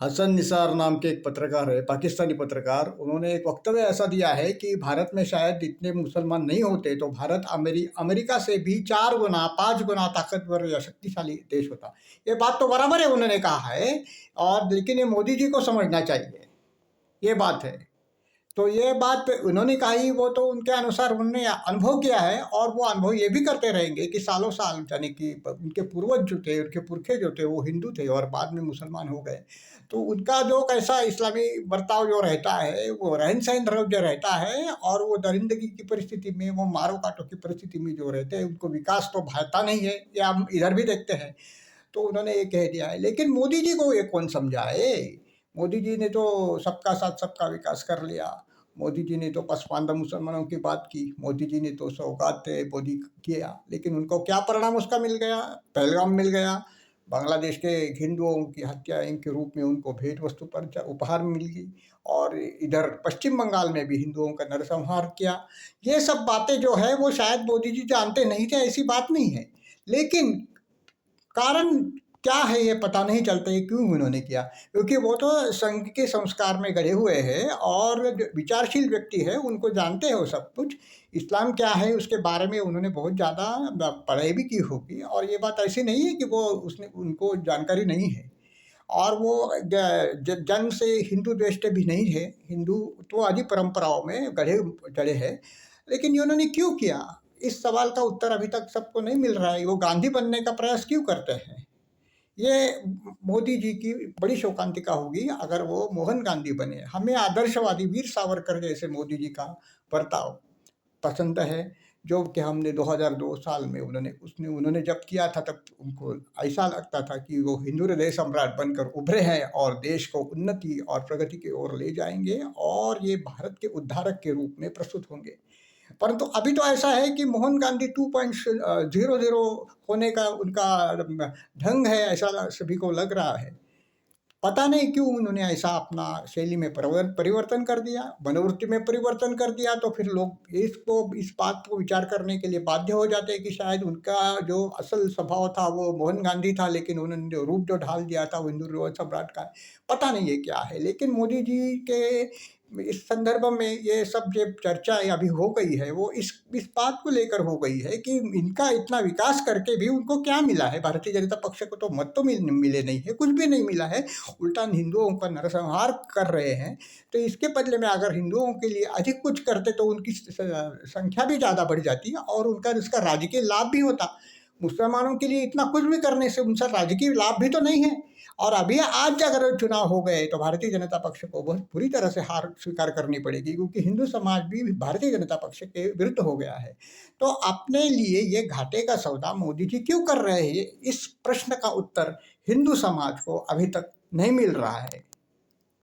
हसन निसार नाम के एक पत्रकार है, पाकिस्तानी पत्रकार। उन्होंने एक वक्तव्य ऐसा दिया है कि भारत में शायद इतने मुसलमान नहीं होते तो भारत अमेरिका से भी 4 गुना, 5 गुना ताकतवर या शक्तिशाली देश होता। ये बात तो बराबर है, उन्होंने कहा है। और लेकिन ये मोदी जी को समझना चाहिए, ये बात है। तो ये बात उन्होंने कही, वो तो उनके अनुसार उन्होंने अनुभव किया है और वो अनुभव ये भी करते रहेंगे कि सालों साल, यानी कि उनके पूर्वज जो थे, उनके पुरखे जो थे वो हिंदू थे और बाद में मुसलमान हो गए। तो उनका जो कैसा इस्लामी बर्ताव जो रहता है, वो रहन सहन जो रहता है, और वो दरिंदगी की परिस्थिति में, वो मारो काटो की परिस्थिति में जो रहते हैं, उनको विकास तो भाता नहीं है, ये हम इधर भी देखते हैं। तो उन्होंने ये कह दिया है, लेकिन मोदी जी को ये कौन समझाए। मोदी जी ने तो सबका साथ सबका विकास कर लिया। मोदी जी ने तो पसमानदा मुसलमानों की बात की। मोदी जी ने तो सौगात मोदी किया, लेकिन उनको क्या परिणाम उसका मिल गया? पहलगाम मिल गया। बांग्लादेश के हिंदुओं की हत्या के रूप में उनको भेंट वस्तु पर उपहार मिल गई। और इधर पश्चिम बंगाल में भी हिंदुओं का नरसंहार किया। ये सब बातें जो है वो शायद मोदी जी जानते नहीं थे, ऐसी बात नहीं है। लेकिन कारण क्या है ये पता नहीं चलता है क्यों उन्होंने किया। क्योंकि वो तो संघ के संस्कार में गढ़े हुए हैं और जो विचारशील व्यक्ति है उनको जानते हैं वो सब कुछ। इस्लाम क्या है उसके बारे में उन्होंने बहुत ज़्यादा पढ़ाई भी की होगी, और ये बात ऐसी नहीं है कि वो उसने उनको जानकारी नहीं है। और वो जन्म से हिंदू द्वेष्टे भी नहीं है। हिंदू तो आदि परंपराओं में गढ़े चढ़े हैं। लेकिन ये उन्होंने क्यों किया, इस सवाल का उत्तर अभी तक सबको नहीं मिल रहा है। वो गांधी बनने का प्रयास क्यों करते हैं? ये मोदी जी की बड़ी शोकांतिका होगी अगर वो मोहन गांधी बने। हमें आदर्शवादी वीर सावरकर जैसे मोदी जी का बर्ताव पसंद है, जो कि हमने 2002 साल में उन्होंने जब किया था, तब उनको ऐसा लगता था कि वो हिंदू हृदय सम्राट बनकर उभरे हैं और देश को उन्नति और प्रगति की ओर ले जाएंगे और ये भारत के उद्धारक के रूप में प्रस्तुत होंगे। परंतु अभी तो ऐसा है कि मोहन गांधी 2.00 होने का उनका ढंग है, ऐसा सभी को लग रहा है। पता नहीं क्यों उन्होंने ऐसा अपना शैली में परिवर्तन कर दिया, मनोवृत्ति में परिवर्तन कर दिया। तो फिर लोग इस बात को विचार करने के लिए बाध्य हो जाते हैं कि शायद उनका जो असल स्वभाव था वो मोहन गांधी था, लेकिन उन्होंने जो रूप जो ढाल दिया था वो हिंदू हृदय सम्राट का है। पता नहीं ये क्या है, लेकिन मोदी जी के इस संदर्भ में ये सब जो चर्चा अभी हो गई है वो इस बात को लेकर हो गई है कि इनका इतना विकास करके भी उनको क्या मिला है। भारतीय जनता पक्ष को तो मत तो मिले नहीं है, कुछ भी नहीं मिला है। उल्टा हिंदुओं का नरसंहार कर रहे हैं। तो इसके बदले में अगर हिंदुओं के लिए अधिक कुछ करते तो उनकी संख्या भी ज़्यादा बढ़ जाती और उनका इसका राजकीय लाभ भी होता। मुसलमानों के लिए इतना कुछ भी करने से उनका राजकीय लाभ भी तो नहीं है। और अभी आज अगर चुनाव हो गए तो भारतीय जनता पक्ष को बहुत बुरी तरह से हार स्वीकार करनी पड़ेगी, क्योंकि हिंदू समाज भी भारतीय जनता पक्ष के विरुद्ध हो गया है। तो अपने लिए ये घाटे का सौदा मोदी जी क्यों कर रहे हैं, इस प्रश्न का उत्तर हिंदू समाज को अभी तक नहीं मिल रहा है।